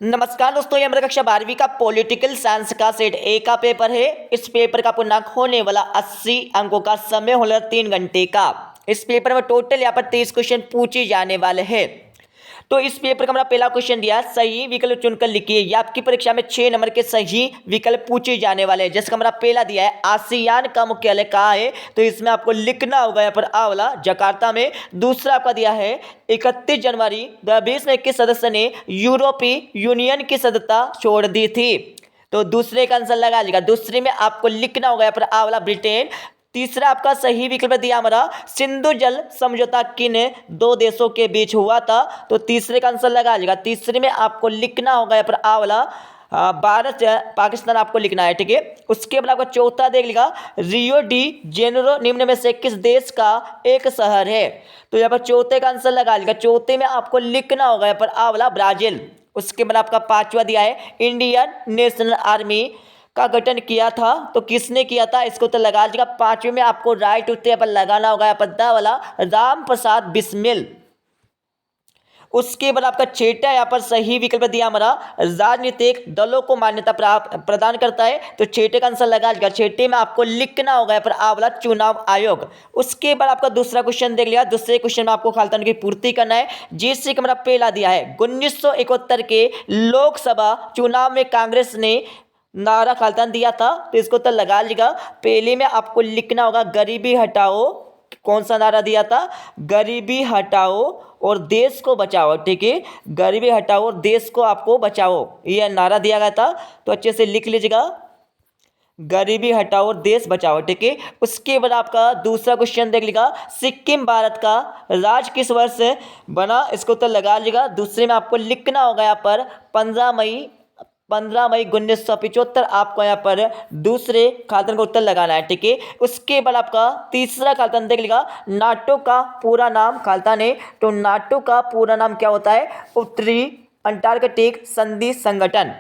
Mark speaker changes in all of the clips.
Speaker 1: नमस्कार दोस्तों, ये हमारा कक्षा 12वीं का पॉलिटिकल साइंस का सेट ए का पेपर है। इस पेपर का पूर्णांक होने वाला 80 अंकों का, समय होने वाला 3 घंटे का। इस पेपर में टोटल यहाँ पर 30 क्वेश्चन पूछे जाने वाले हैं। तो इस पेपर का हमारा पहला क्वेश्चन दिया, सही विकल्प चुनकर लिखिए। ये आपकी परीक्षा में 6 नंबर के सही विकल्प पूछे जाने वाले हैं। जैसे हमारा पहला दिया है, आसियान का मुख्यालय कहाँ है, तो इसमें आपको लिखना होगा यहाँ पर आ वाला जकार्ता में। दूसरा आपका दिया है, 31 जनवरी 2020 में किस सदस्य ने यूरोपीय यूनियन की सदस्यता छोड़ दी थी, तो दूसरे का आंसर लगा लीजिएगा। दूसरे में आपको लिखना होगा यहाँ पर आ वाला ब्रिटेन। तीसरा आपका सही विकल्प दिया हमारा, सिंधु जल समझौता किन दो देशों के बीच हुआ था, तो तीसरे का आंसर लगा लीजिएगा। तीसरे में आपको लिखना होगा यहाँ पर आ वाला भारत पाकिस्तान आपको लिखना है, ठीक है। उसके बाद आपका चौथा देख लीजिएगा, रियो डी जेनेरो निम्न में से किस देश का एक शहर है, तो यहाँ पर चौथे का आंसर लगा लीजिएगा। चौथे में आपको लिखना होगा यहाँ पर आ वाला ब्राजील। उसके बाद आपका पांचवा दिया है, इंडियन नेशनल आर्मी का गठन किया था, तो किसने किया था, इसको तो लगा लीजिएगा। पांचवें में आपको राइट उत्तर यहाँ पर लगाना होगा यहाँ पर दा वाला राम प्रसाद बिस्मिल। उसके बाद आपका छठा यहाँ पर सही विकल्प दिया हमारा, राजनीतिक दलों को मान्यता प्रदान करता है, तो छठे का आंसर लगा लीजिएगा। छठे में आपको लिखना होगा यहाँ पर आ वाला चुनाव आयोग। उसके बाद आपका दूसरा क्वेश्चन देख लिया। दूसरे क्वेश्चन में आपको खालिस्तान की पूर्ति करना है, जिससे कि हमारा पहला दिया है, 1971 के लोकसभा चुनाव में कांग्रेस ने नारा खालिस्तान दिया था, तो इसको तो लगा लीजिएगा। पहले में आपको लिखना होगा गरीबी हटाओ। कौन सा नारा दिया था, गरीबी हटाओ और देश को बचाओ, ठीक है। गरीबी हटाओ और देश को आपको बचाओ, यह नारा दिया गया था, तो अच्छे से लिख लीजिएगा, गरीबी हटाओ और देश बचाओ, ठीक है। उसके बाद आपका दूसरा क्वेश्चन देख लीजिएगा, सिक्किम भारत का राज्य किस वर्ष बना, इसको तो लगा लीजिएगा। दूसरे में आपको लिखना होगा यहाँ पर 15 मई 1975 आपको यहाँ पर दूसरे खालिस्तान का उत्तर लगाना है, ठीक है। उसके बाद आपका तीसरा खालिस्तान देख लीजिएगा, नाटो का पूरा नाम खालिस्तान है, तो नाटो का पूरा नाम क्या होता है, उत्तरी अंटार्कटिक संधि संगठन।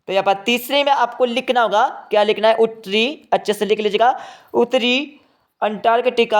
Speaker 1: तो यहाँ पर तीसरे में आपको लिखना होगा, क्या लिखना है, उत्तरी, अच्छे से लिख लीजिएगा, उत्तरी अंटार्कटिक।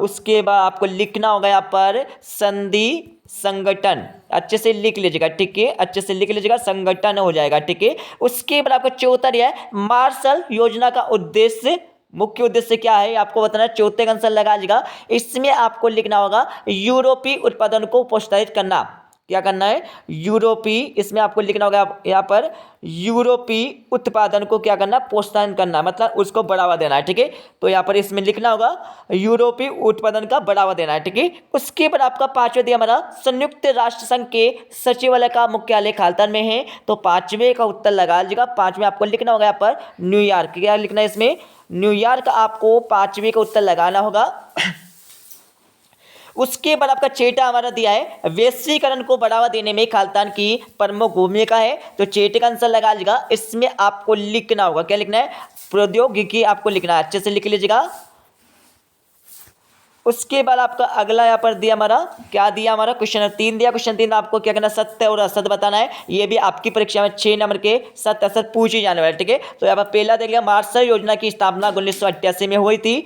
Speaker 1: उसके बाद आपको लिखना होगा यहाँ पर संधि संगठन, अच्छे से लिख लीजिएगा, ठीक है। अच्छे से लिख लीजिएगा, संगठन हो जाएगा, ठीक है। उसके बाद आपका चौथा दिया है, मार्शल योजना का उद्देश्य, मुख्य उद्देश्य क्या है आपको बताना है, चौथे का आंसर लगा लीजिएगा। इसमें आपको लिखना होगा यूरोपीय उत्पादन को प्रोत्साहित करना। क्या करना है, यूरोपीय, इसमें आपको लिखना होगा यहाँ पर यूरोपीय उत्पादन को क्या करना, प्रोत्साहन करना, मतलब उसको बढ़ावा देना है, ठीक है। तो यहाँ पर इसमें लिखना होगा यूरोपीय उत्पादन का बढ़ावा देना है, ठीक है। उसके बाद आपका पांचवा दिया हमारा, संयुक्त राष्ट्र संघ के सचिवालय का मुख्यालय खालिस्तान में है, तो पांचवें का उत्तर लगा लीजिएगा। पांचवें आपको लिखना होगा यहाँ पर न्यूयॉर्क, क्या लिखना है इसमें, न्यूयॉर्क आपको पांचवें का उत्तर लगाना होगा। उसके बाद आपका छठा हमारा दिया है, वैश्वीकरण को बढ़ावा देने में खालिस्तान की प्रमुख भूमिका है, तो छठे का आंसर लगा लीजिएगा। इसमें आपको लिखना होगा, क्या लिखना है, प्रौद्योगिकी आपको लिखना है, अच्छे से लिख लीजिएगा। उसके बाद आपका अगला यहाँ पर दिया हमारा, क्या दिया हमारा, क्वेश्चन 3 दिया। क्वेश्चन 3 आपको क्या करना, सत्य और असत्य बताना है। ये भी आपकी परीक्षा में 6 नंबर के सत्य असत्य पूछे जाने वाले, ठीक है। तो यहाँ पर पहला देख लिया, मार्शल योजना की स्थापना 1988 में हुई थी,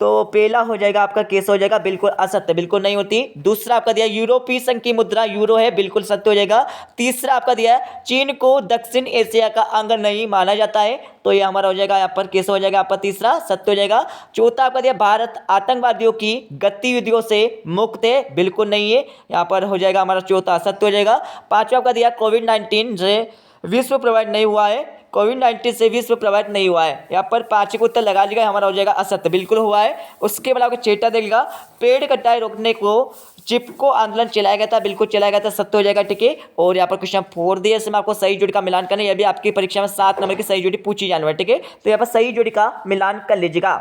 Speaker 1: तो पहला हो जाएगा आपका केस हो जाएगा बिल्कुल असत्य, बिल्कुल नहीं होती। दूसरा आपका दिया, यूरोपीय संघ की मुद्रा यूरो है, बिल्कुल सत्य हो जाएगा। तीसरा आपका दिया है, चीन को दक्षिण एशिया का अंग नहीं माना जाता है, तो ये हमारा हो जाएगा यहाँ पर केस हो जाएगा आपका तीसरा, सत्य हो जाएगा। चौथा आपका दिया, भारत आतंकवादियों की गतिविधियों से मुक्त है, बिल्कुल नहीं है, यहाँ पर हो जाएगा हमारा चौथा सत्य हो जाएगा। पांचवा आपका दिया, कोविड-19 से विश्व प्रभावित नहीं हुआ है, कोविड-19 से विश्व प्रभावित नहीं हुआ है, यहाँ पर पांचवें को उत्तर लगा लीजिएगा, हमारा हो जाएगा असत्य, बिल्कुल हुआ है। उसके बाद आपको छठा देगा, पेड़ कटाई रोकने को चिपको आंदोलन चलाया गया था, बिल्कुल चलाया गया था, सत्य हो जाएगा, ठीक है। और यहाँ पर क्वेश्चन 4 दिया, इसमें आपको सही जोड़ी का मिलान करना है, यह भी आपकी परीक्षा में 7 नंबर की सही जोड़ी पूछी जाने वाली, ठीक है। तो यहाँ पर सही जोड़ी का मिलान कर लीजिएगा।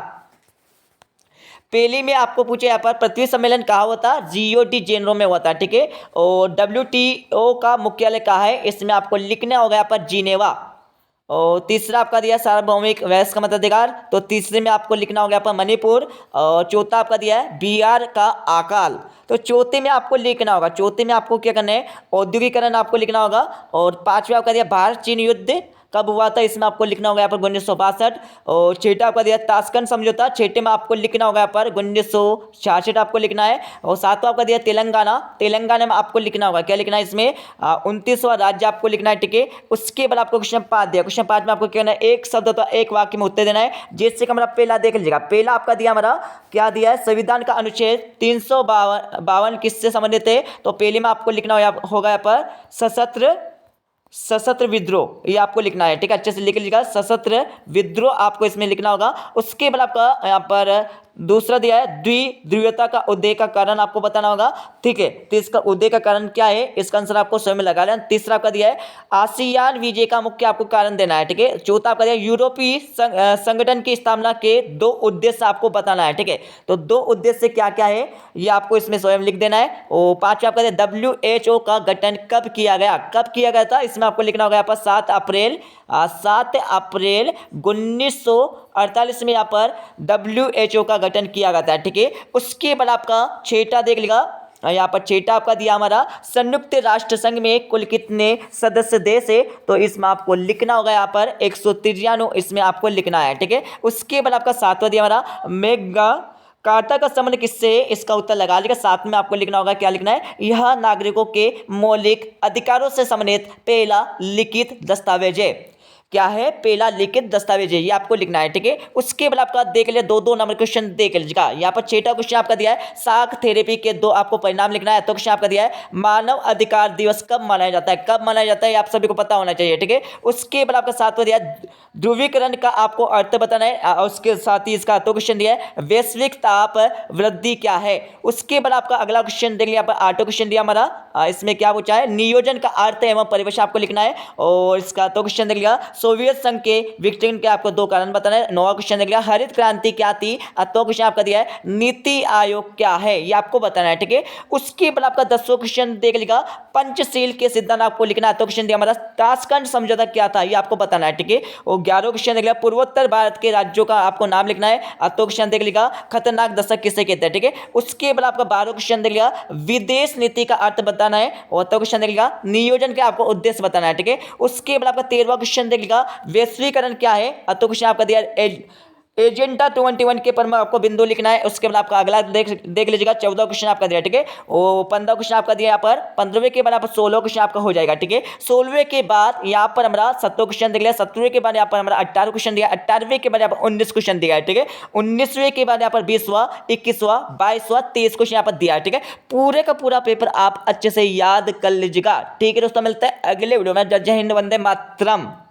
Speaker 1: पहली में आपको पूछे यहाँ पर पृथ्वी सम्मेलन कहाँ हुआ था, रियो डी जेनेरो में हुआ था, ठीक है। और WTO का मुख्यालय कहाँ है, इसमें आपको लिखना होगा यहाँ पर जिनेवा। और तीसरा आपका दिया सार्वभौमिक वयस्क का मताधिकार, तो तीसरे में आपको लिखना होगा यहाँ पर मणिपुर। और चौथा आपका दिया है बिहार का अकाल, तो चौथे में आपको लिखना होगा, चौथे में आपको क्या करना है, औद्योगिकरण आपको लिखना होगा। और पांचवा आपका दिया भारत चीन युद्ध, कब हुआ था, इसमें आपको लिखना होगा यहाँ पर 1962। और छठा आपका दिया ताशकंद समझौता, छठे में आपको लिखना होगा यहाँ पर 1966 आपको लिखना है। और सातवां आपका दिया तेलंगाना, तेलंगाना में आपको लिखना होगा, क्या लिखना है इसमें 29वां राज्य आपको लिखना है, ठीक है। उसके बाद आपको क्वेश्चन 5 दिया, क्वेश्चन 5 में आपको क्या करना है, एक शब्द अथवा एक वाक्य में उत्तर देना है। जैसे कि हमारा पहला देख लीजिएगा, पहला आपका दिया हमारा क्या दिया है, संविधान का अनुच्छेद 352 किससे संबंधित है, तो पहले में आपको लिखना होगा यहाँ पर सशस्त्र विद्रोह, ये आपको लिखना है, ठीक है। अच्छे से लिख लीजिएगा, सशस्त्र विद्रोह आपको इसमें लिखना होगा। उसके बाद आपका यहाँ पर दूसरा दिया है द्विध्रुवता का उदय का कारण आपको बताना होगा, ठीक है। तो इसका उदय का कारण क्या है, इसका आंसर आपको स्वयं लगा लेना। तीसरा आपका दिया है आसियान विजय का मुख्य आपको कारण देना है, ठीक है। चौथा आपका दिया यूरोपीय संगठन की स्थापना के 2 उद्देश्य आपको बताना है, ठीक है। तो 2 उद्देश्य क्या क्या है ये आपको इसमें स्वयं लिख देना है। और पांचवा आपका दिया WHO का गठन कब किया गया, कब किया गया था, इसमें आपको लिखना होगा यहाँ पर 7 अप्रैल 1948 में यहाँ पर WHO का गठन किया गया था, ठीक है। उसके बाद आपका छठा देख लीजिएगा, यहाँ पर छठा आपका दिया हमारा संयुक्त राष्ट्र संघ में कुल कितने सदस्य देश है, तो इसमें आपको लिखना होगा यहाँ पर 193, इसमें आपको लिखना है, ठीक है। उसके बाद आपका सातवां दिया हमारा मेगा कार्ता का संबंध किससे है, इसका उत्तर लगा लीजिएगा। साथ में आपको लिखना होगा, क्या लिखना है, यह नागरिकों के मौलिक अधिकारों से संबंधित पहला लिखित दस्तावेज है, क्या है, पहला लिखित दस्तावेज है, ये आपको लिखना है, ठीक है। उसके बाद आपका देख लिया 2-2 नंबर क्वेश्चन देख लीजिएगा। यहाँ पर छठा क्वेश्चन आपका दिया है शाक थेरेपी के 2 आपको परिणाम लिखना है। तो क्वेश्चन आपका दिया है मानव अधिकार दिवस कब मनाया जाता है, कब मनाया जाता है, आप सभी को पता होना चाहिए, ठीक है। उसके बाद आपका सातवां दिया ध्रुवीकरण का आपको अर्थ बताना है, उसके साथ ही इसका तो क्वेश्चन दिया है वैश्विक ताप वृद्धि क्या है। उसके बाद आपका अगला क्वेश्चन देख लिया, यहाँ पर 8वां क्वेश्चन दिया हमारा, इसमें क्या पूछा है, नियोजन का अर्थ एवं परिभाषा आपको लिखना है। और इसका तो क्वेश्चन देख लिया सोवियत संघ के विघटन के आपको 2 कारण बताना है। 9वां क्वेश्चन देख लिया हरित क्रांति क्या थी, तो क्वेश्चन आपका दिया है नीति आयोग क्या है, ये आपको बताना है, ठीक है। उसके बाद आपका 10वां क्वेश्चन देख लीजिएगा पंचशील के सिद्धांत आपको लिखना है। तो क्वेश्चन दिया हमारा ताशकंद समझौता क्या था, ये आपको बताना है, ठीक है। और 11वां क्वेश्चन देख लिया पूर्वोत्तर भारत के राज्यों का आपको नाम लिखना है। तो क्वेश्चन देख लीजिएगा खतरनाक दशक किसे कहते हैं, ठीक है। उसके बाद आपका 12वां क्वेश्चन देख लिया विदेश नीति का अर्थ बताना है। और तो क्वेश्चन देख लीजिएगा नियोजन के आपको उद्देश्य बताना है, ठीक है। उसके बाद आपका 13वां क्वेश्चन देख लीजिएगा वैश्वीकरण क्या है। तो क्वेश्चन आपका दिया एजेंडा 21 के पर आपको बिंदु लिखना है। उसके बाद आपका अगला देख लीजिएगा 14वां क्वेश्चन आपका दिया, ठीक है। और 15वां क्वेश्चन आपका दिया यहाँ पर 15वें के बाद आप 16वां क्वेश्चन आपका हो जाएगा, ठीक है। 16वें के बाद यहाँ पर हमारा 17वां क्वेश्चन देख लिया, 17वें के बाद यहाँ पर हमारा 18वां क्वेश्चन दिया, 18वें के बाद यहाँ पर 19 क्वेश्चन दिया है, ठीक है। 19वें के बाद यहाँ पर 20वां 21वां 22वां 23 क्वेश्चन यहाँ पर दिया है, ठीक है। पूरे का पूरा पेपर आप अच्छे से याद कर लीजिएगा, ठीक है दोस्तों। मिलता है अगले वीडियो में। जय हिंद, वंदे मातरम।